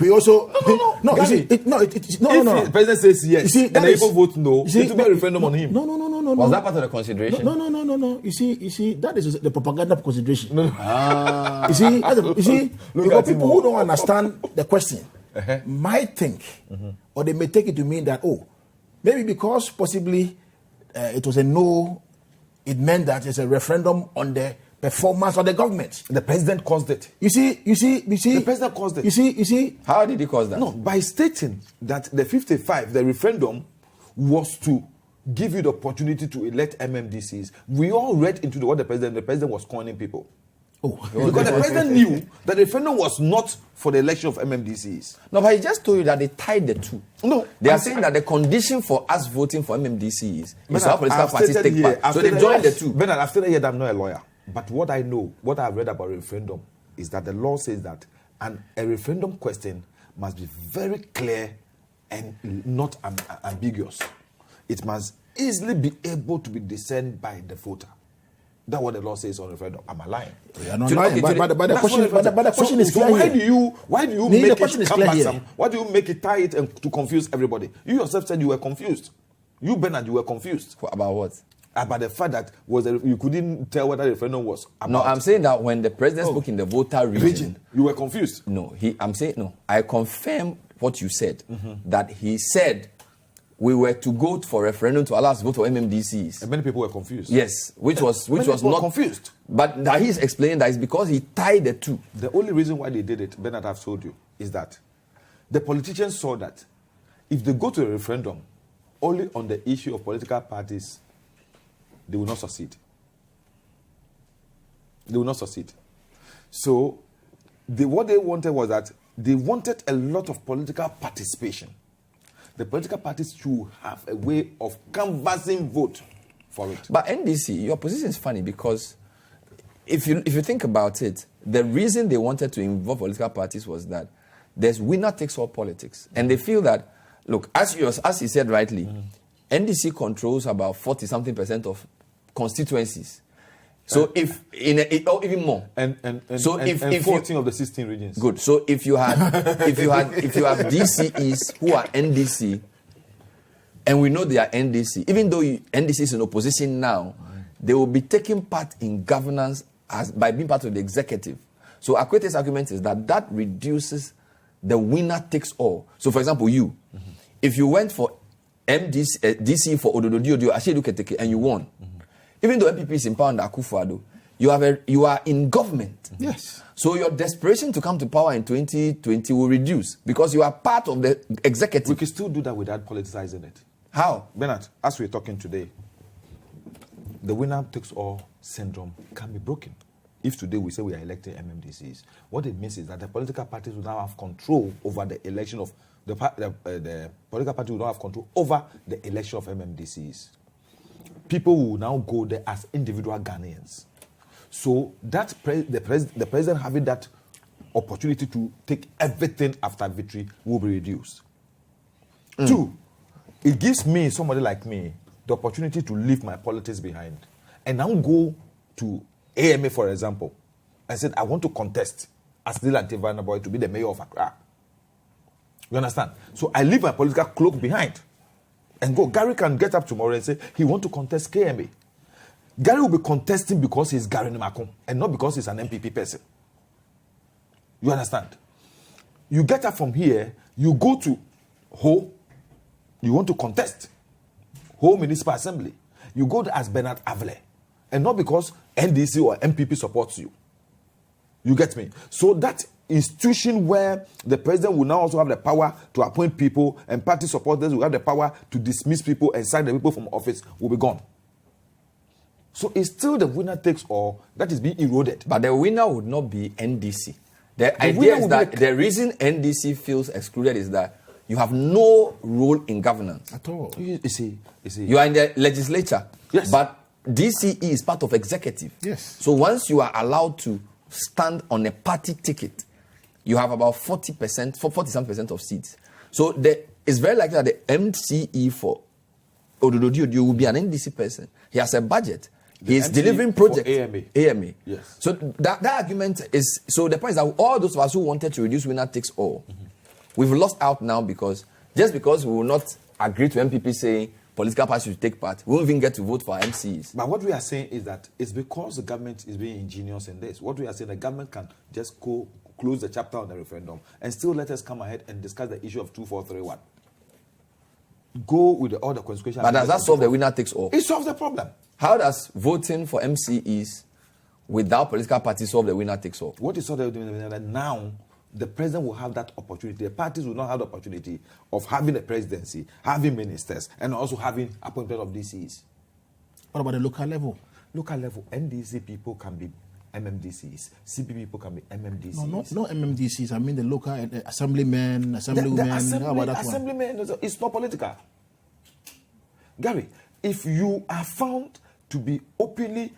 S4: we also no.
S2: If the president says yes, you see, and the people vote no, it will be a referendum on him.
S4: No.
S1: Was that part of the consideration?
S4: No. You see, that is the propaganda consideration. You see, because people who don't understand the question might think, or they may take it to mean that maybe because possibly it was a no, it meant that it's a referendum on the performance of the government.
S2: The president caused it.
S4: You see.
S2: The president caused it.
S4: You see.
S1: How did he cause that?
S2: No, by stating that the 55, the referendum, was to give you the opportunity to elect MMDCs. We all read into what the president was calling people. Because the president knew that the referendum was not for the election of MMDCs.
S1: No, but he just told you that they tied the two.
S2: No.
S1: They are saying that the condition for us voting for MMDCs is how political parties take part. So they joined the two.
S2: Bernard, after the year, I'm not a lawyer. But what I know, what I've read about a referendum, is that the law says that a referendum question must be very clear and not ambiguous. It must easily be able to be discerned by the voter. That's what the law says on referendum. Am I lying?
S4: But the question is clear.
S2: Why do you make it cumbersome? Why do you make it tight and to confuse everybody? You yourself said you were confused. You, Bernard, you were confused.
S1: About what?
S2: About the fact that you couldn't tell what the referendum was about.
S1: No, I'm saying that when the president spoke in the voter region,
S2: you were confused.
S1: No, I confirm what you said, that he said we were to go for referendum to allow us to vote for MMDCs.
S2: And many people were confused.
S1: Yes, which was not
S2: confused.
S1: But that he's explaining that it's because he tied the two.
S2: The only reason why they did it, Bernard, I've told you, is that the politicians saw that if they go to a referendum only on the issue of political parties, they will not succeed. They will not succeed. So, what they wanted was that they wanted a lot of political participation. The political parties should have a way of canvassing vote for it.
S1: But NDC, your position is funny because if you think about it, the reason they wanted to involve political parties was that there's winner takes all politics. And they feel that, look, as he said rightly, NDC controls about 40-something% of constituencies. So if or even more,
S2: and 14 of the 16 regions.
S1: Good. So if you have DCEs who are NDC, and we know they are NDC, even though NDC is in opposition now, they will be taking part in governance by being part of the executive. So Akwete's argument is that reduces the winner takes all. So for example, if you went for DC for Odododiodoo, Ashedu Keteke, and you won, even though MPP is in power under Akufo-Addo, you are in government.
S4: Yes.
S1: So your desperation to come to power in 2020 will reduce because you are part of the executive.
S2: We can still do that without politicizing it.
S1: How?
S2: Bernard, as we're talking today, the winner takes all syndrome can be broken. If today we say we are electing MMDCs, what it means is that the political parties will now have control over the election of the political party will now have control over the election of MMDCs. People will now go there as individual Ghanaians. So that the president having that opportunity to take everything after victory will be reduced. 2, it gives me, somebody like me, the opportunity to leave my politics behind and now go to AMA, for example, and said, I want to contest as Nii Lante Vanderpuye to be the mayor of Accra. You understand? So I leave my political cloak behind and go. Gary can get up tomorrow and say he wants to contest KMA. Gary will be contesting because he's Gary Nimako and not because he's an MPP person. You understand? You get up from here, you go to Ho, you want to contest Ho Municipal Assembly. You go there as Bernard Avle, and not because NDC or MPP supports you. You get me? So that institution where the president will now also have the power to appoint people and party supporters will have the power to dismiss people and sack the people from office will be gone. So it's still the winner takes all that is being eroded.
S1: But the winner would not be NDC. The idea is that the reason NDC feels excluded is that you have no role in governance.
S4: At all.
S2: You see.
S1: You are in the legislature.
S2: Yes.
S1: But DCE is part of executive.
S4: Yes.
S1: So once you are allowed to stand on a party ticket, you have about 40% of seats. So it's very likely that the MCE for Odododiodoo will be an NDC person. He has a budget. He is delivering projects.
S2: AMA. Yes.
S1: So that argument is, so the point is that all those of us who wanted to reduce winner takes all, we've lost out now because we will not agree to MPP saying political parties should take part, we won't even get to vote for MCs.
S2: But what we are saying is that it's because the government is being ingenious in this. What we are saying, the government can just close the chapter on the referendum and still let us come ahead and discuss the issue of 2431. Go with all the consequences.
S1: But does that solve the winner takes all?
S2: It solves the problem.
S1: How does voting for MCEs without political parties solve the winner takes all?
S2: What is solved that now the president will have that opportunity. The parties will not have the opportunity of having a presidency, having ministers, and also having appointment of DCs.
S4: What about the local level?
S2: Local level, NDC people can be MMDCs. CP people can be MMDCs.
S4: No MMDCs. I mean the local assemblymen, assemblywomen. How about that
S2: assemblymen is not political. Gary, if you are found to be openly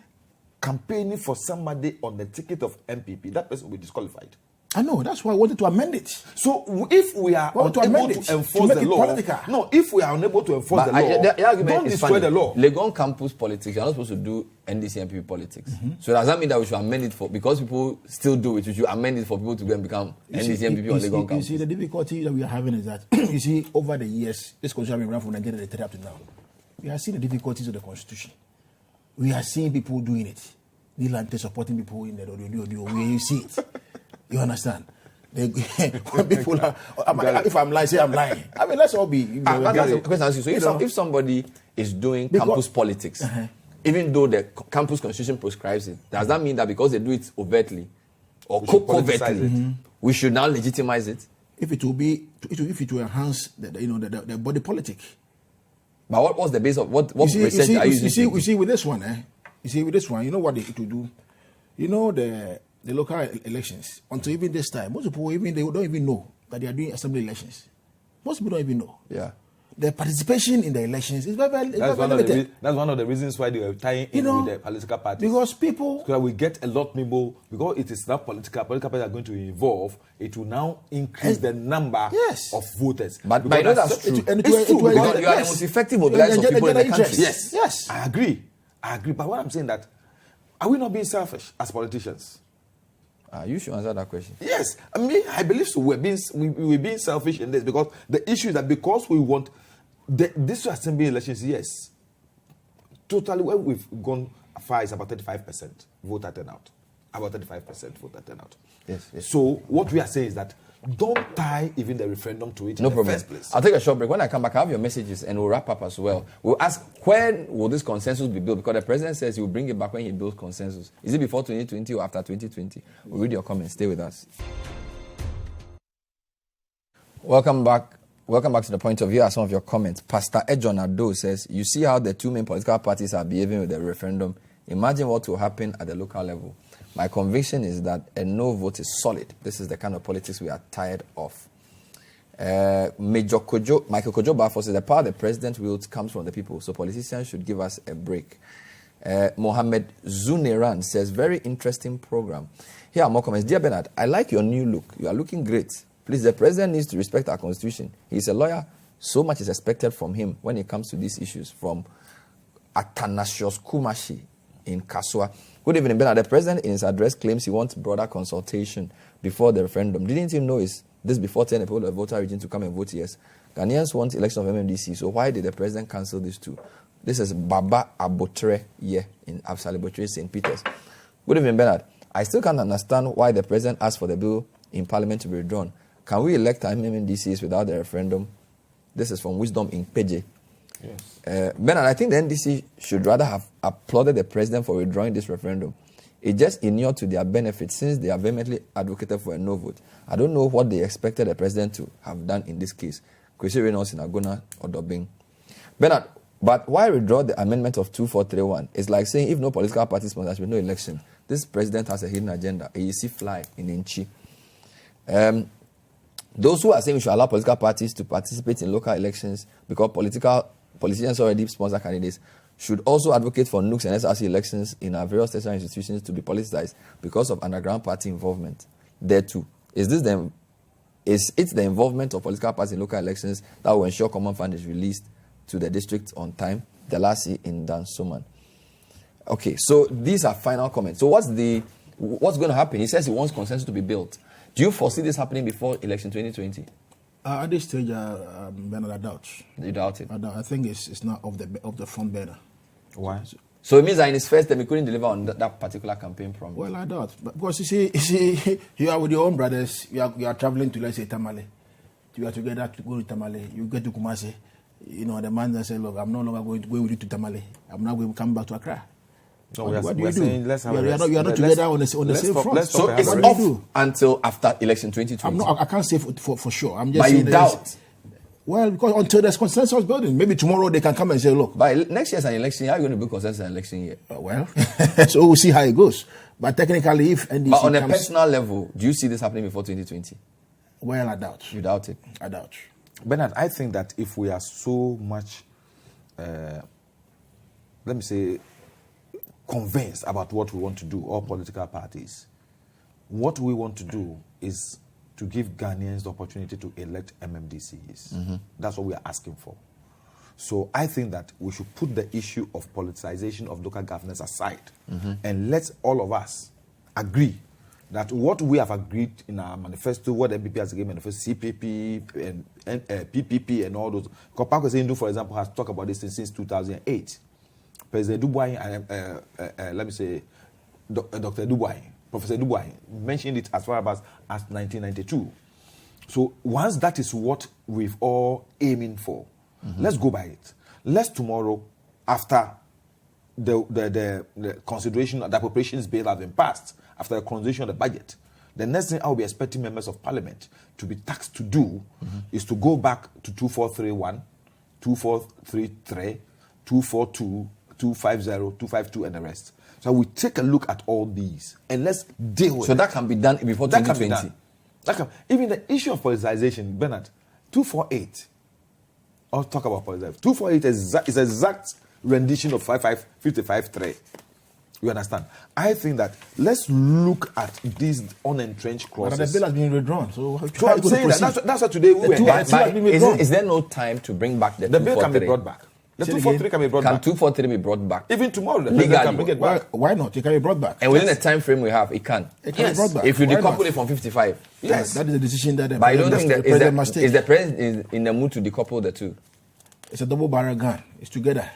S2: campaigning for somebody on the ticket of MPP, that person will be disqualified.
S4: I know, that's why I wanted to amend it.
S2: So if we are unable to enforce the law, if we are unable to enforce the law, don't destroy the law.
S1: Legon campus politics, you're not supposed to do NDC and MPP politics. So does that mean that we should amend it for, because people still do it, we should amend it for people to go and become NDC and MPP on Legon campus?
S4: You see, the difficulty that we are having is that, you see, over the years, this constitution has been run from 1983 up to now. We are seeing the difficulties of the constitution. We are seeing people doing it. Nii Lante supporting people in the Odododiodoo, where you see it. You understand? When people are, if I'm lying, say I'm lying. I mean, let's all be.
S1: That's a question. So if somebody is doing campus politics, even though the campus constitution prescribes it, does that mean that because they do it overtly or covertly, we should now legitimize it?
S4: If it will enhance the body politic.
S1: But what was the base of what research are you using?
S4: You see with this one, you know what it will do? You know the local elections, until even this time, most people they don't even know that they are doing assembly elections. Most people don't even know.
S1: Yeah.
S4: The participation in the elections is very
S2: limited. That's one of the reasons why they are tying in with the political parties.
S4: Because people...
S2: So that we get a lot more, because it is now political parties are going to involve, it will now increase the number of voters.
S1: But I know that's true.
S2: It's true.
S1: Because you are the most effective mobilizer of people in the country.
S2: Yes. I agree. But what I'm saying that Are we not being selfish as politicians?
S1: You should answer that question.
S2: Yes, I believe so. We're being selfish in this because the issue is that because we want this assembly elections, yes, totally. When we've gone far, it's about 35% voter turnout. About 35% voter turnout.
S1: Yes.
S2: So what we are saying is that don't tie even the referendum to it in the first place.
S1: I'll take a short break. When I come back, I have your messages and we'll wrap up as well. We'll ask when will this consensus be built? Because the president says he will bring it back when he builds consensus. Is it before 2020 or after 2020? We'll read your comments. Stay with us. Welcome back. Welcome back to The Point of View. Are some of your comments. Pastor Ejon Ado says, you see how the two main political parties are behaving with the referendum. Imagine what will happen at the local level. My conviction is that a no vote is solid. This is the kind of politics we are tired of. Michael Kojo Bafo says, the power the president wields comes from the people, so politicians should give us a break. Mohammed Zuneran says, very interesting program. Here are more comments. Dear Bernard, I like your new look. You are looking great. Please, the president needs to respect our constitution. He is a lawyer. So much is expected from him when it comes to these issues. From Athanasius Kumashi in Kasua. Good evening, Bernard. The president in his address claims he wants broader consultation before the referendum. Didn't he know this before telling the people of the voter region to come and vote yes? Ghanaians want election of MMDC, so why did the president cancel this too? This is Baba Abotre in Avle Abotre, St. Peter's. Good evening, Bernard. I still can't understand why the president asked for the bill in parliament to be withdrawn. Can we elect MMDCs without the referendum? This is from Wisdom in Peje. Yes. Bernard, I think the NDC should rather have applauded the president for withdrawing this referendum. It just inured to their benefit since they have vehemently advocated for a no vote. I don't know what they expected the president to have done in this case. Kwesi Reynolds in Agona or Dobing. Bernard, but why withdraw the amendment of 2431? It's like saying if no political party sponsors with no election, this president has a hidden agenda, a easy fly in Inchi. Those who are saying we should allow political parties to participate in local elections because politicians already sponsor candidates should also advocate for NUCs and SRC elections in our various tertiary institutions to be politicized because of underground party involvement. There too. Is it the involvement of political parties in local elections that will ensure common fund is released to the district on time? Delasi in Dansoman. Okay, so these are final comments. So what's going to happen? He says he wants consensus to be built. Do you foresee this happening before election 2020?
S4: At this stage, Bernard, I doubt.
S1: You doubt it?
S4: I think it's not of the front burner.
S2: Why?
S1: So it means that in his first term, he couldn't deliver on that particular campaign promise.
S4: Well, I doubt. Because you see, you are with your own brothers. You are traveling to, let's say, Tamale. You are together to go to Tamale. You get to Kumasi. You know, the man that said, look, I'm no longer going to go with you to Tamale. I'm not going to come back to Accra.
S2: So what do you do? You
S4: are not together on the same front.
S1: So it's off until after election 2020.
S4: I can't say for sure. I'm just
S1: but
S4: saying
S1: you doubt?
S4: Well, because until there's consensus building, maybe tomorrow they can come and say, look.
S1: But next year's an election year, how are you going to build consensus in election year?
S4: Well, so we'll see how it goes. But technically, if NDC
S1: But on a personal level, do you see this happening before 2020?
S4: Well, I doubt.
S1: You doubt it?
S4: I doubt.
S2: Bernard, I think that if we are so much, let me say, convinced about what we want to do, all political parties, what we want to do is to give Ghanaians the opportunity to elect MMDCs. Mm-hmm. That's what we are asking for. So I think that we should put the issue of politicization of local governance aside and let all of us agree that what we have agreed in our manifesto, what the MPP has agreed manifesto, CPP and PPP and all those. Kopako Seindu, for example, has talked about this since 2008. President Dubois, let me say, Dr. Dubois, Professor Dubois, mentioned it as far as 1992. So once that is what we've all aiming for, let's go by it. Let's tomorrow, after the consideration of the appropriations bill have been passed, after the consideration of the budget, the next thing I will be expecting members of parliament to be tasked to do is to go back to 2431, 2433, 242, 250, 252, and the rest. So we take a look at all these and let's deal with it.
S1: So that can be done before 2020?
S2: Even the issue of politicization, Bernard, 248, I'll talk about politicization. 248 is exact rendition of 55-3. You understand? I think that let's look at these unentrenched clauses.
S4: But the bill has been withdrawn. So
S2: I'm saying that's what today we were.
S1: Is there no time to bring back the 243?
S2: The bill can be brought back. The 243 can be brought back.
S1: Can 243 be brought back?
S2: Even tomorrow, the
S1: Legally.
S2: president can bring it back.
S4: Why not? It can be brought back.
S1: And within the time frame we have, it can.
S4: It can be brought back.
S1: If you
S4: Why
S1: decouple
S4: not?
S1: it from 55.
S2: Yes.
S4: That is a decision that the
S1: But I don't think that
S4: president must take.
S1: is the president in the mood to decouple the two.
S4: It's a double barrel gun. It's together.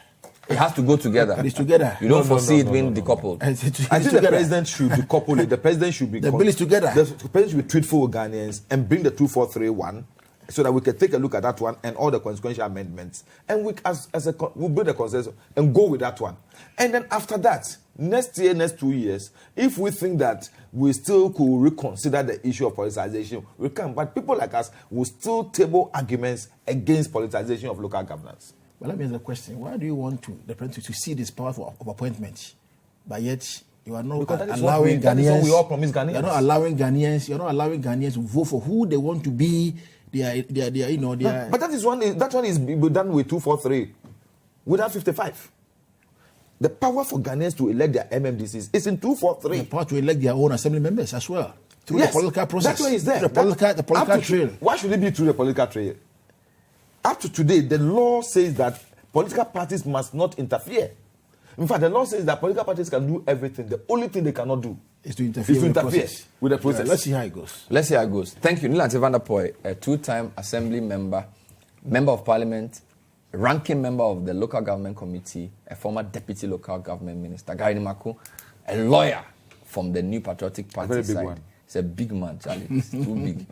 S1: It has to go together.
S4: It is together.
S1: You don't foresee it being decoupled.
S4: It's
S2: I think
S4: together.
S2: the president should decouple it. The president should be...
S4: The bill is together.
S2: The president should be truthful with Ghanaians and bring the 2431 so that we can take a look at that one and all the consequential amendments. And we'll build a consensus and go with that one. And then after that, next year, next 2 years, if we think that we still could reconsider the issue of politicization, we can. But people like us will still table arguments against politicization of local governance.
S4: Well, let me ask the question. Why do you want the president to see this power of appointment, but yet you are not
S2: Because that is
S4: allowing
S2: that is what
S4: Ghanaians...
S2: we all promise Ghanaians.
S4: You're not allowing Ghanaians to vote for who they want to be. But
S2: that one is done with 243, without 55. The power for Ghanaians to elect their MMDCs is in 243.
S4: The power to elect their own assembly members as well through the political process.
S2: That's why it's there.
S4: The political trail.
S2: Why should it be through the political trail? Up to today, the law says that political parties must not interfere. In fact, the law says that political parties can do everything. The only thing they cannot do
S4: is to interfere with the process.
S2: Yeah,
S4: let's see how it goes.
S1: Thank you. Nii Lante Vanderpuye, a two-time assembly member, member of parliament, ranking member of the local government committee, a former deputy local government minister, Gary Nimako, a lawyer from the New Patriotic Party
S2: very big
S1: side.
S2: one.
S1: It's a big man, Charlie. It's too big.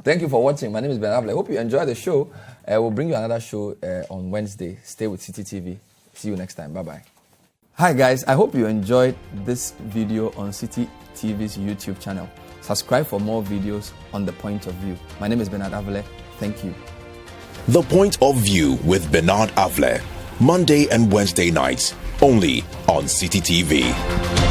S1: Thank you for watching. My name is Ben Avle. I hope you enjoy the show. We'll bring you another show on Wednesday. Stay with Citi TV. See you next time. Bye-bye. Hi, guys. I hope you enjoyed this video on Citi TV's YouTube channel. Subscribe for more videos on The Point of View. My name is Bernard Avle. Thank you.
S5: The Point of View with Bernard Avle. Monday and Wednesday nights, only on Citi TV.